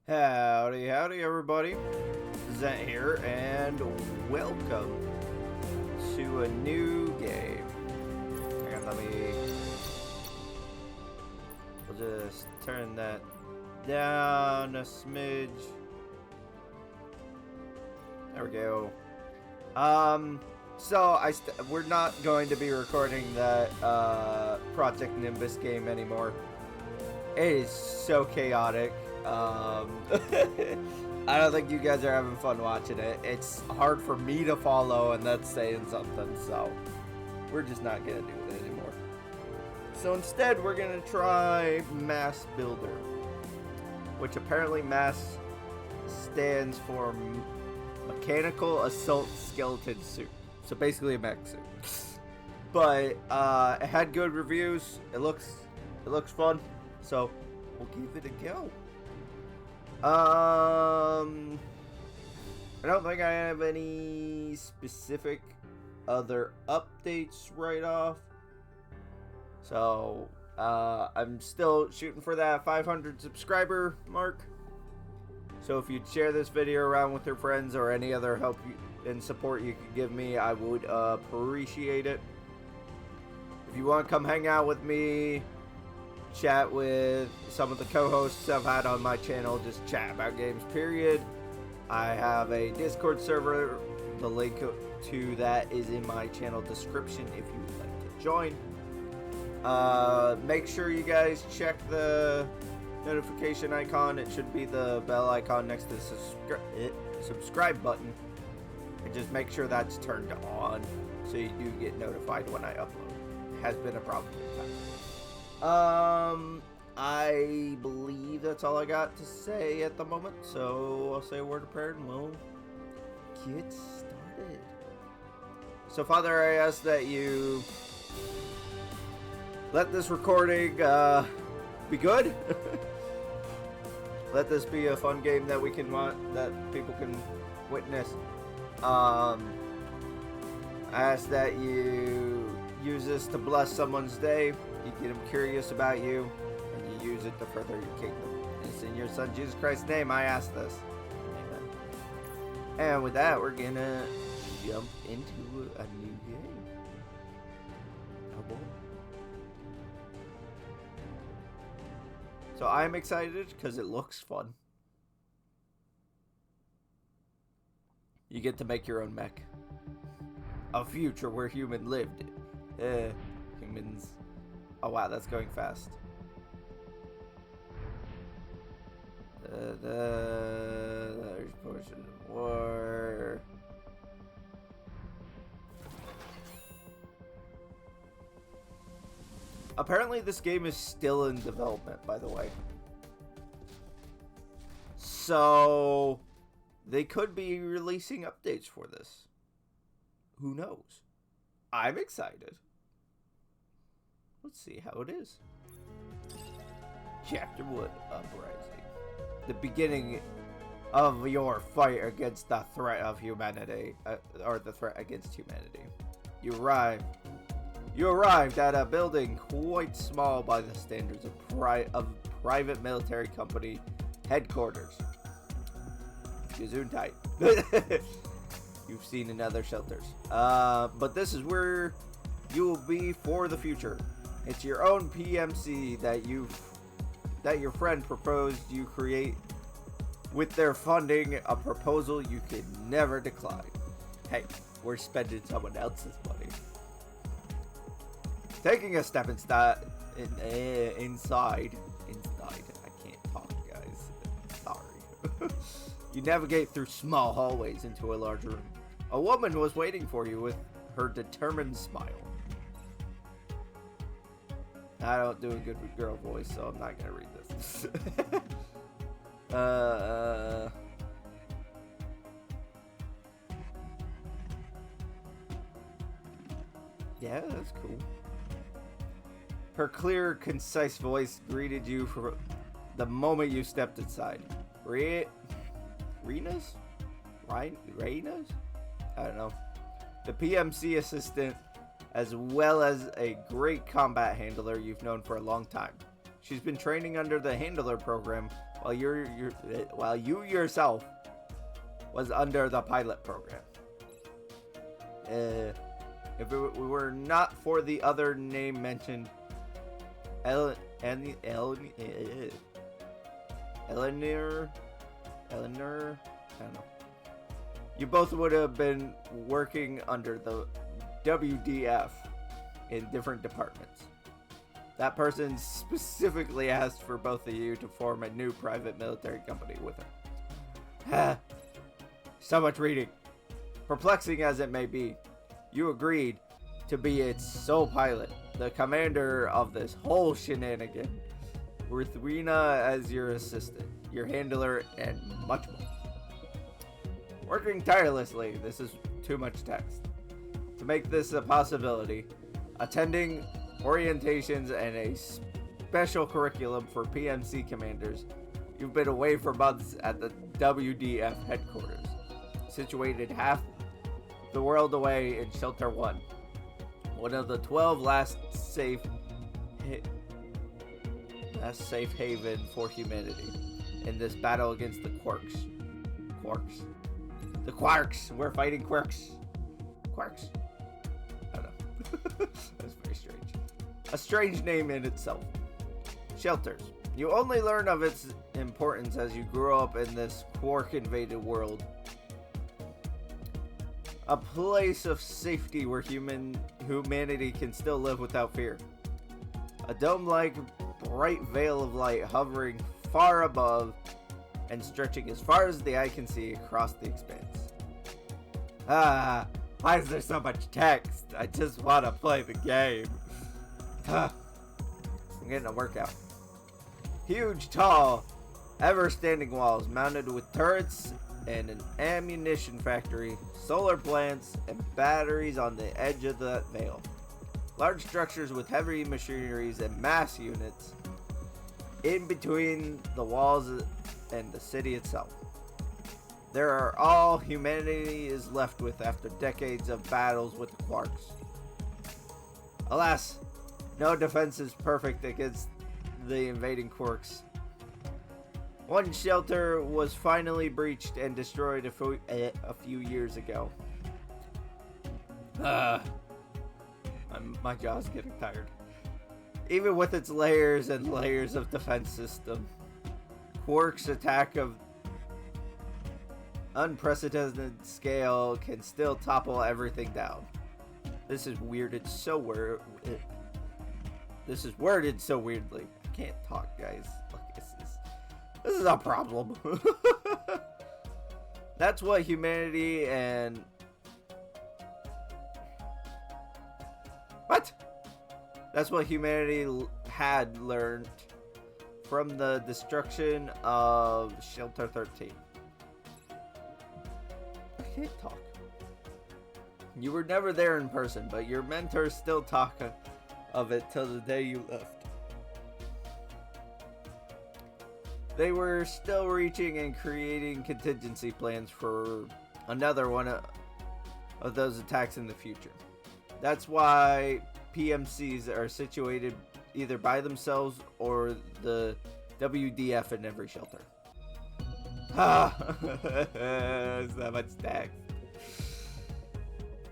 Howdy, howdy, everybody. Zent here, and welcome to a new game. And we'll just turn that down a smidge. There we go. So we're not going to be recording that Project Nimbus game anymore. It is so chaotic. I don't think you guys are having fun watching it. It's hard for me to follow, and that's saying something, so we're just not gonna do it anymore. So instead, we're gonna try M.A.S.S Builder, which apparently M.A.S.S stands for Mechanical Assault Skeleton Suit. So basically a mech suit. But it had good reviews. It looks fun. So we'll give it a go. I don't think I have any specific other updates right off. So, I'm still shooting for that 500 subscriber mark. So if you'd share this video around with your friends or any other help and support you could give me, I would appreciate it. If you want to come hang out with me, chat with some of the co-hosts I've had on my channel, just chat about games, period. I have a Discord server. The link to that is in my channel description if you would like to join. Make sure you guys check the notification icon. It should be the bell icon next to the subscribe button. And just make sure that's turned on so you do get notified when I upload. It has been a problem in the past. I believe that's all I got to say at the moment, so I'll say a word of prayer and we'll get started. So, Father, I ask that you let this recording be good. Let this be a fun game that that people can witness. I ask that you use this to bless someone's day. You get them curious about you, and you use it to further your kingdom. And it's in your Son Jesus Christ's name I ask this. Amen. And with that, we're gonna jump into a new game. Oh boy. So I'm excited because it looks fun. You get to make your own mech. A future where human lived. Humans. Oh wow, that's going fast. There's portion of war. Apparently this game is still in development, by the way. So they could be releasing updates for this. Who knows? I'm excited. Let's see how it is. Chapter 1, Uprising. The beginning of your fight against the threat of humanity, or the threat against humanity. You arrived at a building quite small by the standards of private military company headquarters. Gesundheit. You've seen in other shelters. But this is where you will be for the future. It's your own PMC that your friend proposed you create with their funding, a proposal you could never decline. Hey, we're spending someone else's money. Taking a step inside. I can't talk, guys. Sorry. You navigate through small hallways into a large room. A woman was waiting for you with her determined smile. I don't do a good girl voice, so I'm not gonna read this. Yeah, that's cool. Her clear, concise voice greeted you for the moment you stepped inside. Renas? I don't know. The PMC assistant, as well as a great combat handler you've known for a long time. She's been training under the handler program while you yourself was under the pilot program. If it were not for the other name mentioned, Eleanor, I don't know. You both would have been working under the WDF in different departments. That person specifically asked for both of you to form a new private military company with her. So much reading. Perplexing as it may be, you agreed to be its sole pilot, the commander of this whole shenanigan, with Rena as your assistant, your handler, and much more. Working tirelessly, this is too much text. To make this a possibility, attending orientations and a special curriculum for PMC commanders, you've been away for months at the WDF headquarters, situated half the world away in Shelter 1, one of the 12 last safe haven for humanity in this battle against the Quarks. The Quarks! We're fighting Quarks. Quarks. I don't know. That's very strange. A strange name in itself. Shelters. You only learn of its importance as you grow up in this Quark-invaded world. A place of safety where humanity can still live without fear. A dome-like bright veil of light hovering far above and stretching as far as the eye can see across the expanse. Why is there so much text? I just want to play the game. I'm getting a workout. Huge, tall, ever-standing walls mounted with turrets and an ammunition factory, solar plants, and batteries on the edge of that veil. Large structures with heavy machineries and mass units in between the walls and the city itself. There are all humanity is left with after decades of battles with the Quarks. Alas, no defense is perfect against the invading Quarks. One shelter was finally breached and destroyed a few years ago. My jaw's getting tired. Even with its layers and layers of defense system, Quark's attack of unprecedented scale can still topple everything down. This is worded so weirdly. I can't talk, guys. Look, this is a problem. That's what humanity and... What? That's what humanity had learned from the destruction of Shelter 13. I can't talk. You were never there in person, but your mentors still talk of it till the day you left. They were still reaching and creating contingency plans for another one of those attacks in the future. That's why PMCs are situated either by themselves or the WDF in every shelter. There's that much text.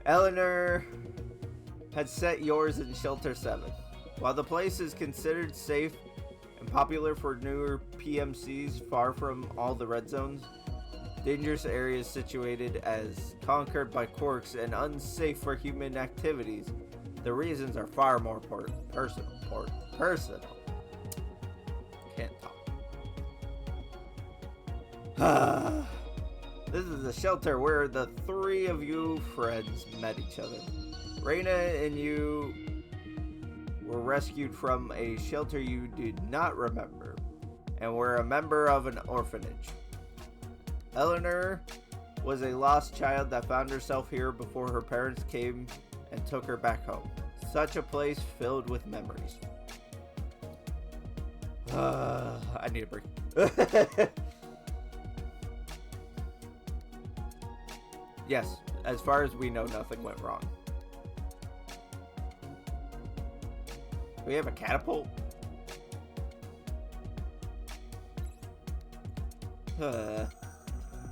Eleanor had set yours in Shelter 7. While the place is considered safe and popular for newer PMCs far from all the red zones, dangerous areas situated as conquered by Quarks and unsafe for human activities, the reasons are far more personal. Can't talk. This is a shelter where the three of you friends met each other. Rena and you were rescued from a shelter you did not remember and were a member of an orphanage. Eleanor was a lost child that found herself here before her parents came and took her back home. Such a place filled with memories. I need a break. Yes, as far as we know, nothing went wrong. We have a catapult?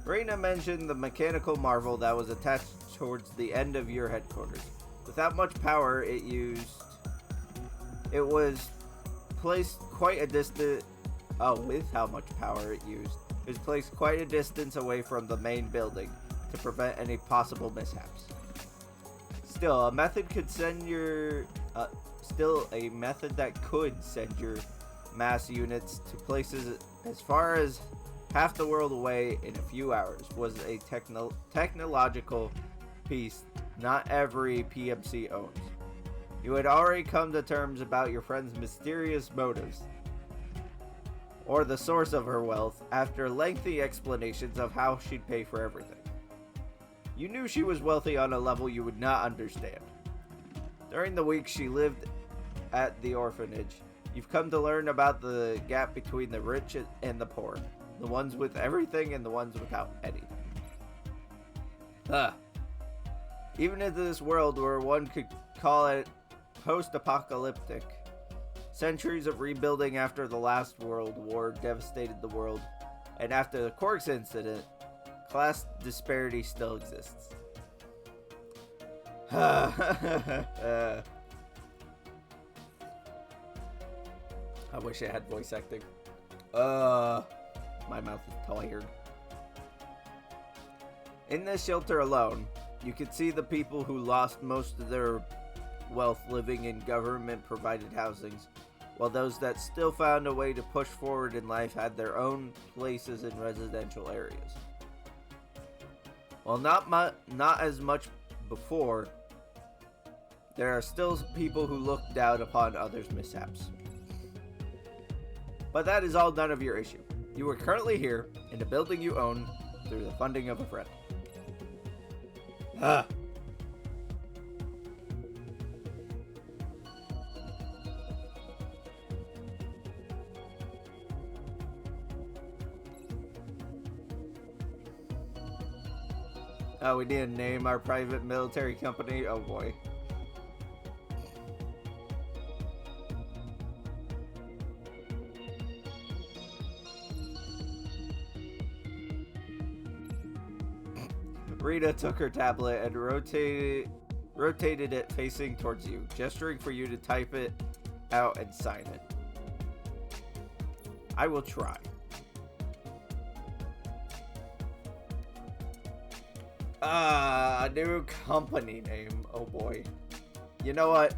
Reina mentioned the mechanical marvel that was attached towards the end of your headquarters. Without much power it was placed quite a distance. Oh, with how much power it used, it was placed quite a distance away from the main building to prevent any possible mishaps. Still, a method that could send your M.A.S.S units to places as far as half the world away in a few hours was a technological piece not every PMC owns. You had already come to terms about your friend's mysterious motives, or the source of her wealth, after lengthy explanations of how she'd pay for everything. You knew she was wealthy on a level you would not understand. During the week she lived at the orphanage, you've come to learn about the gap between the rich and the poor, the ones with everything and the ones without anything. Even in this world where one could call it post-apocalyptic, centuries of rebuilding after the last world war devastated the world, and after the Quarks incident, class disparity still exists. I wish I had voice acting. My mouth is tired. In this shelter alone, you could see the people who lost most of their wealth living in government-provided housings, while those that still found a way to push forward in life had their own places in residential areas. While not as much before, there are still people who look down upon others' mishaps. But that is all none of your issue. You are currently here, in a building you own, through the funding of a friend. Oh, we need to name our private military company? Oh boy. Rita took her tablet and rotated it facing towards you, gesturing for you to type it out and sign it. I will try. A new company name. Oh boy. You know what?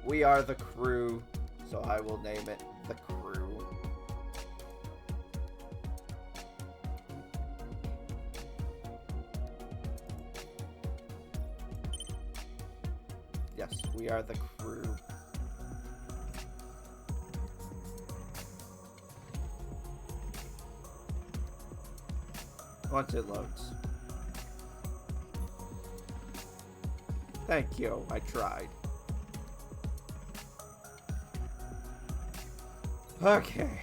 We are the Crew, so I will name it the Crew. Yes, we are the Crew. Once it loads. Thank you, I tried. Okay.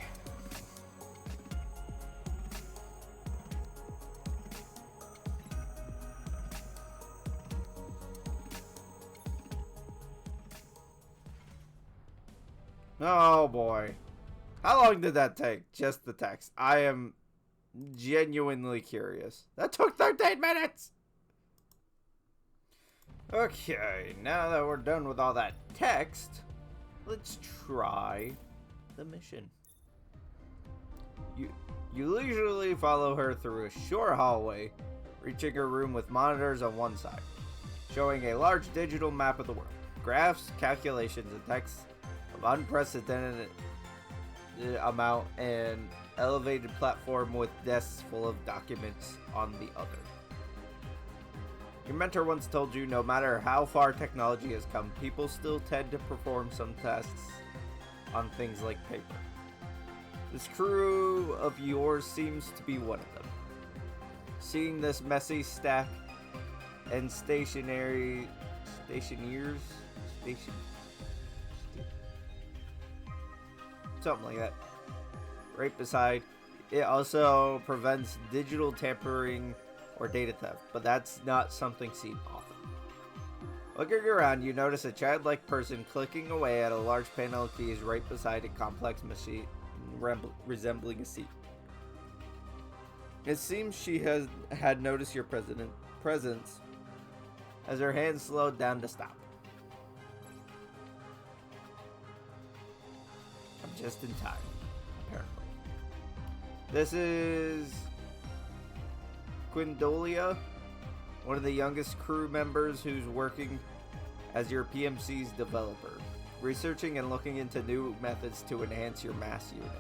Oh boy. How long did that take? Just the text. I am genuinely curious. That took 13 minutes! Okay, now that we're done with all that text, let's try the mission. You leisurely follow her through a short hallway, reaching her room with monitors on one side, showing a large digital map of the world, graphs, calculations, and text of unprecedented amount, and elevated platform with desks full of documents on the other. Your mentor once told you no matter how far technology has come, people still tend to perform some tasks on things like paper. This crew of yours seems to be one of them. Seeing this messy stack and something like that, right beside, it also prevents digital tampering or data theft, but that's not something seen often. Looking around, you notice a childlike person clicking away at a large panel of keys right beside a complex machine resembling a seat. It seems she had noticed your presence as her hand slowed down to stop. I'm just in time, apparently. This is Quindolia, one of the youngest crew members who's working as your PMC's developer, researching and looking into new methods to enhance your M.A.S.S unit.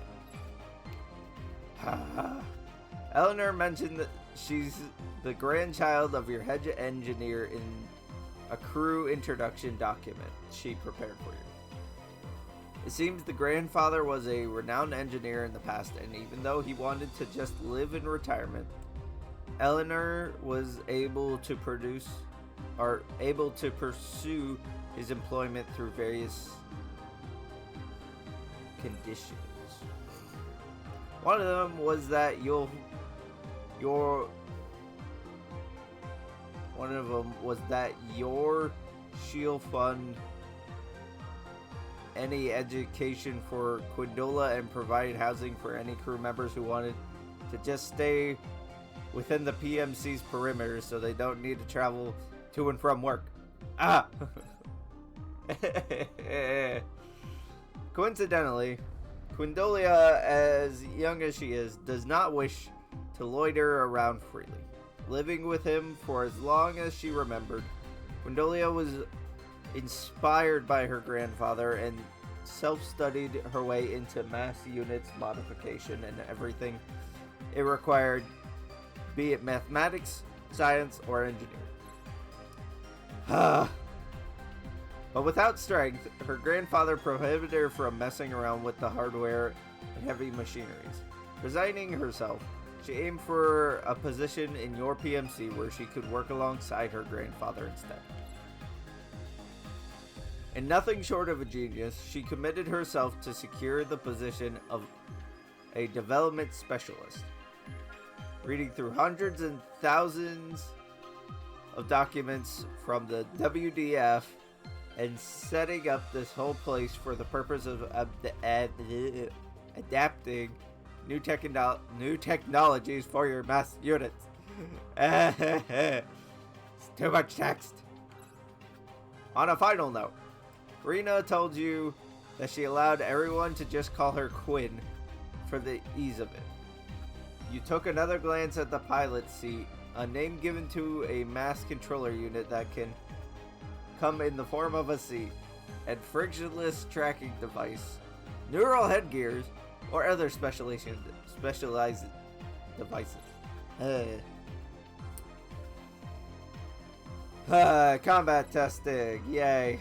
Eleanor mentioned that she's the grandchild of your head engineer in a crew introduction document she prepared for you. It seems the grandfather was a renowned engineer in the past, and even though he wanted to just live in retirement, Eleanor was able to pursue his employment through various conditions. One of them was that your shield fund any education for Quindola and provided housing for any crew members who wanted to just stay within the PMC's perimeter so they don't need to travel to and from work. Ah! Coincidentally, Quindolia, as young as she is, does not wish to loiter around freely. Living with him for as long as she remembered, Quindolia was inspired by her grandfather and self-studied her way into M.A.S.S units modification and everything it required, be it mathematics, science, or engineering. But without strength, her grandfather prohibited her from messing around with the hardware and heavy machineries. Resigning herself, she aimed for a position in your PMC where she could work alongside her grandfather instead. And nothing short of a genius, she committed herself to secure the position of a development specialist. Reading through hundreds and thousands of documents from the WDF and setting up this whole place for the purpose of adapting new technologies for your M.A.S.S units. It's too much text. On a final note, Rena told you that she allowed everyone to just call her Quinn for the ease of it. You took another glance at the pilot seat, a name given to a M.A.S.S controller unit that can come in the form of a seat, and frictionless tracking device, neural headgears, or other specialized devices. Combat testing, yay.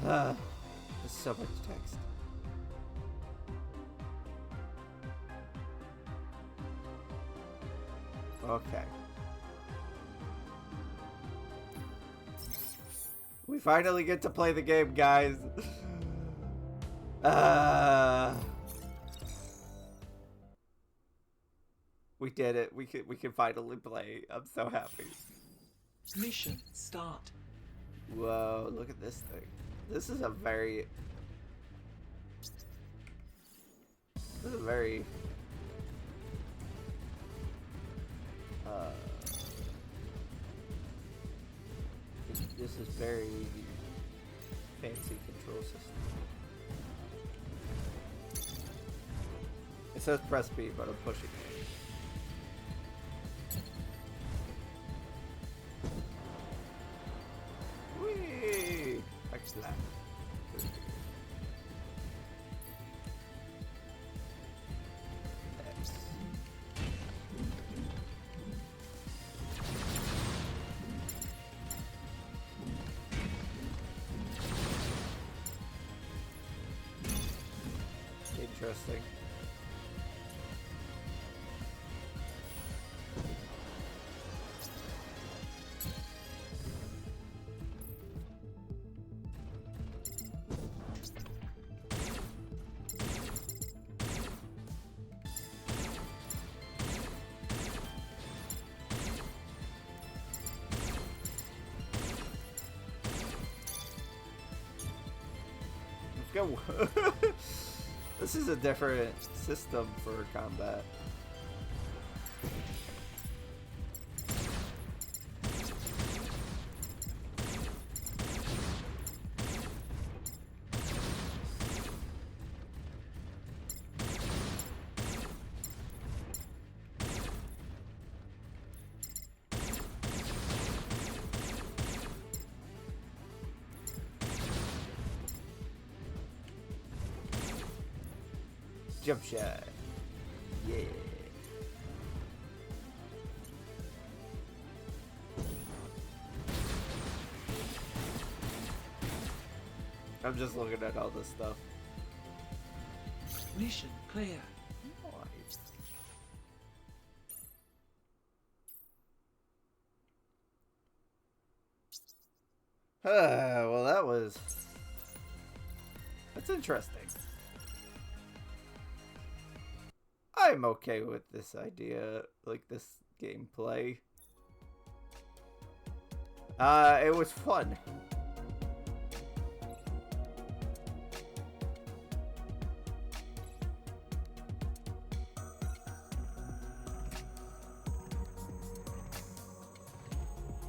There's so much text. Okay. We finally get to play the game, guys. We did it. We can finally play. I'm so happy. Mission start. Whoa, look at this thing. This is a very this is very fancy control system. It says press B, but I'm pushing it. Whee! Actually, that. Interesting. Let's go. This is a different system for combat. Jump shot. Yeah. I'm just looking at all this stuff. Mission clear. Nice. Well, that's interesting. I'm okay with this idea, like this gameplay. It was fun.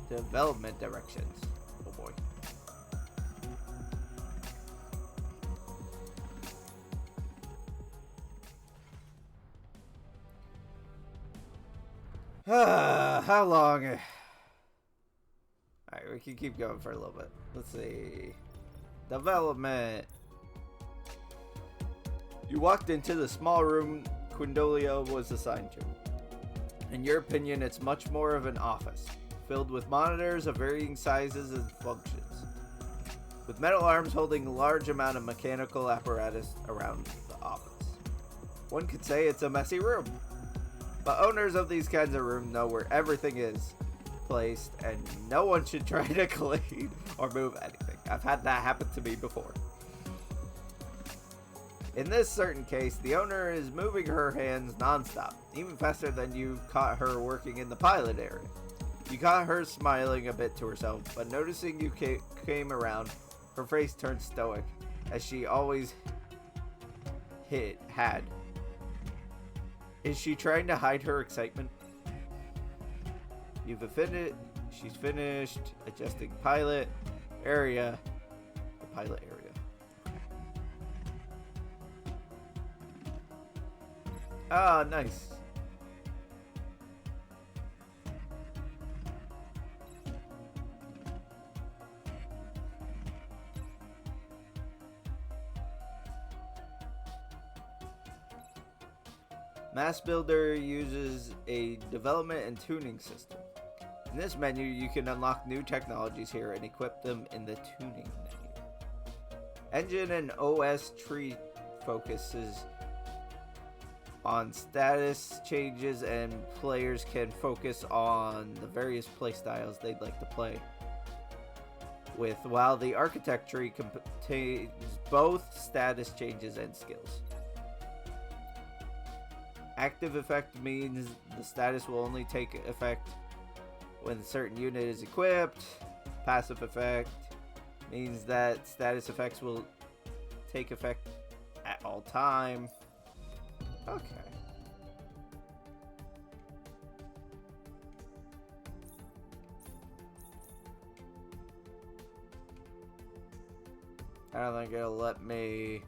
Development directions. Oh boy. How long? Alright, we can keep going for a little bit. Let's see. Development. You walked into the small room Quindolia was assigned to. In your opinion, it's much more of an office, filled with monitors of varying sizes and functions, with metal arms holding a large amount of mechanical apparatus around the office. One could say it's a messy room. But owners of these kinds of rooms know where everything is placed, and no one should try to clean or move anything. I've had that happen to me before. In this certain case, the owner is moving her hands nonstop, even faster than you caught her working in the pilot area. You caught her smiling a bit to herself, but noticing you came around, her face turned stoic, as she always had. Is she trying to hide her excitement? She's finished adjusting pilot area. The pilot area. Ah, nice. M.A.S.S Builder uses a development and tuning system. In this menu, you can unlock new technologies here and equip them in the tuning menu. Engine and OS tree focuses on status changes, and players can focus on the various playstyles they'd like to play with, while the architect tree contains both status changes and skills. Active effect means the status will only take effect when a certain unit is equipped. Passive effect means that status effects will take effect at all time. Okay. I don't think it'll let me.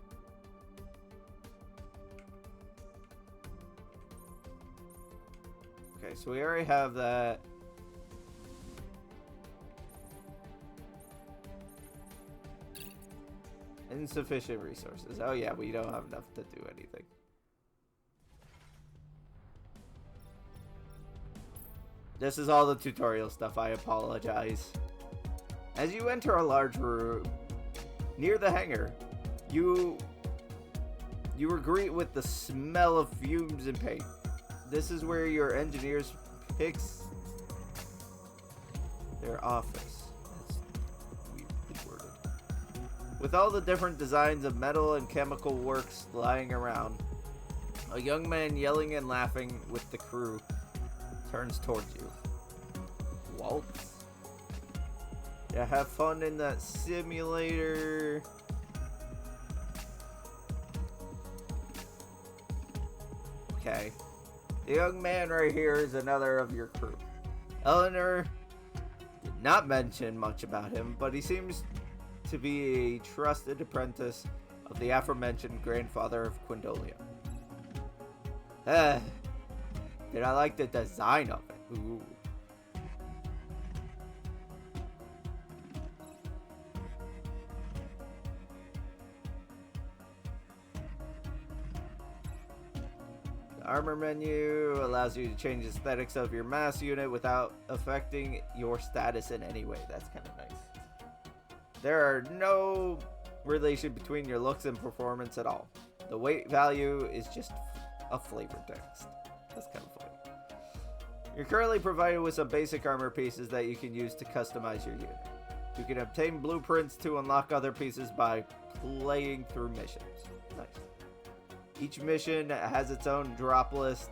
Okay, so we already have that. Insufficient resources. Oh yeah, we don't have enough to do anything. This is all the tutorial stuff, I apologize. As you enter a large room near the hangar, you were greeted with the smell of fumes and paint. This is where your engineers picks their office. That's weirdly worded. With all the different designs of metal and chemical works lying around, a young man yelling and laughing with the crew turns towards you. Waltz? Yeah, have fun in that simulator. Okay. The young man right here is another of your crew. Eleanor did not mention much about him, but he seems to be a trusted apprentice of the aforementioned grandfather of Quindolia. Did I like the design of it? Ooh. The armor menu allows you to change the aesthetics of your mass unit without affecting your status in any way. That's kind of nice. There are no relation between your looks and performance at all. The weight value is just a flavor text. That's kind of funny. You're currently provided with some basic armor pieces that you can use to customize your unit. You can obtain blueprints to unlock other pieces by playing through missions. Nice. Each mission has its own drop list,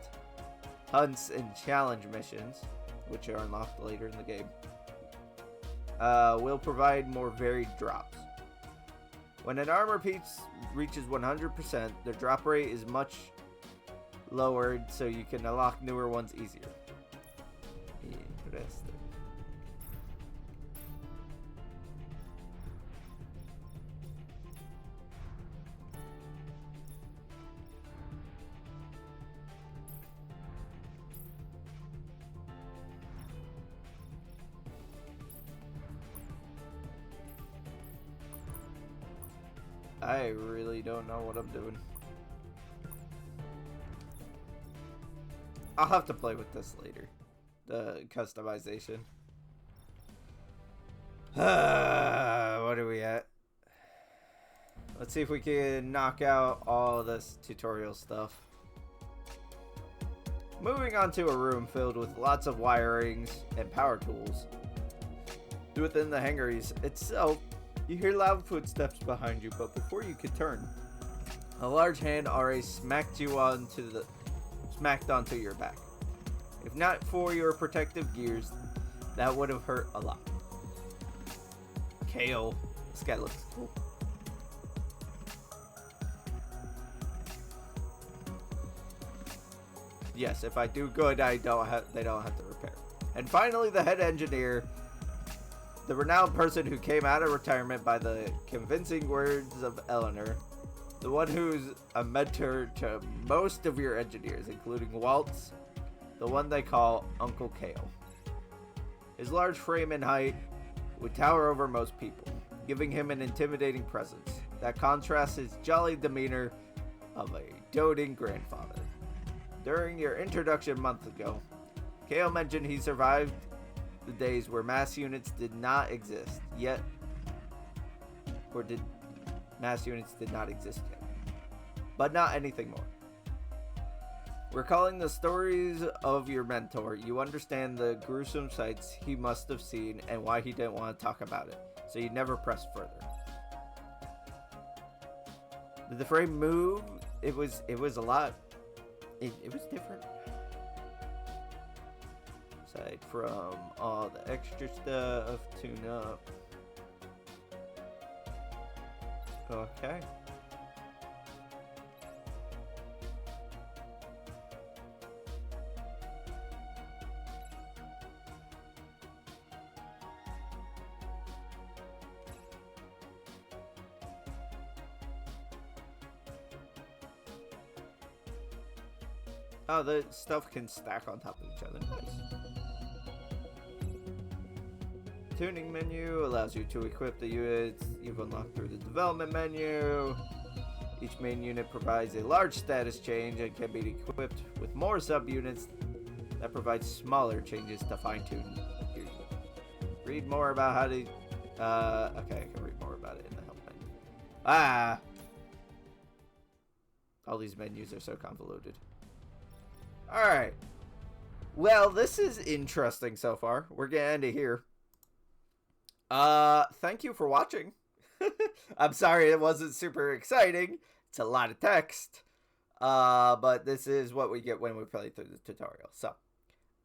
hunts, and challenge missions, which are unlocked later in the game. Will provide more varied drops. When an armor piece reaches 100%, the drop rate is much lowered, so you can unlock newer ones easier. Interesting. I really don't know what I'm doing. I'll have to play with this later. The customization. What are we at? Let's see if we can knock out all this tutorial stuff. Moving on to a room filled with lots of wirings and power tools. Within the hangar itself, you hear loud footsteps behind you, but before you could turn, a large hand already smacked onto your back. If not for your protective gears, that would have hurt a lot. Kale. This guy looks cool. Yes, if I do good, they don't have to repair. And finally, the head engineer, the renowned person who came out of retirement by the convincing words of Eleanor, the one who's a mentor to most of your engineers, including Waltz, the one they call Uncle Kale. His large frame and height would tower over most people, giving him an intimidating presence that contrasts his jolly demeanor of a doting grandfather. During your introduction a month ago, Kale mentioned he survived the days where mass units did not exist yet. But not anything more. Recalling the stories of your mentor, you understand the gruesome sights he must have seen and why he didn't want to talk about it, so you never pressed further. Did the frame move? It was a lot. It was different. Aside from all the extra stuff, tune up. Okay. Oh, the stuff can stack on top of each other. Nice. Tuning menu allows you to equip the units you've unlocked through the development menu. Each main unit provides a large status change and can be equipped with more subunits that provide smaller changes to fine-tune your unit. Read more about how to... okay, I can read more about it in the help menu. All these menus are so convoluted. Alright. Well, this is interesting so far. We're gonna end it here. Thank you for watching. I'm sorry it wasn't super exciting. It's a lot of text. But this is what we get when we play through the tutorial. So,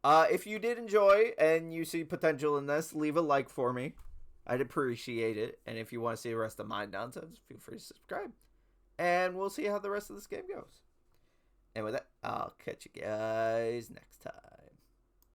if you did enjoy and you see potential in this, leave a like for me. I'd appreciate it. And if you want to see the rest of my nonsense, feel free to subscribe. And we'll see how the rest of this game goes. And with that, I'll catch you guys next time.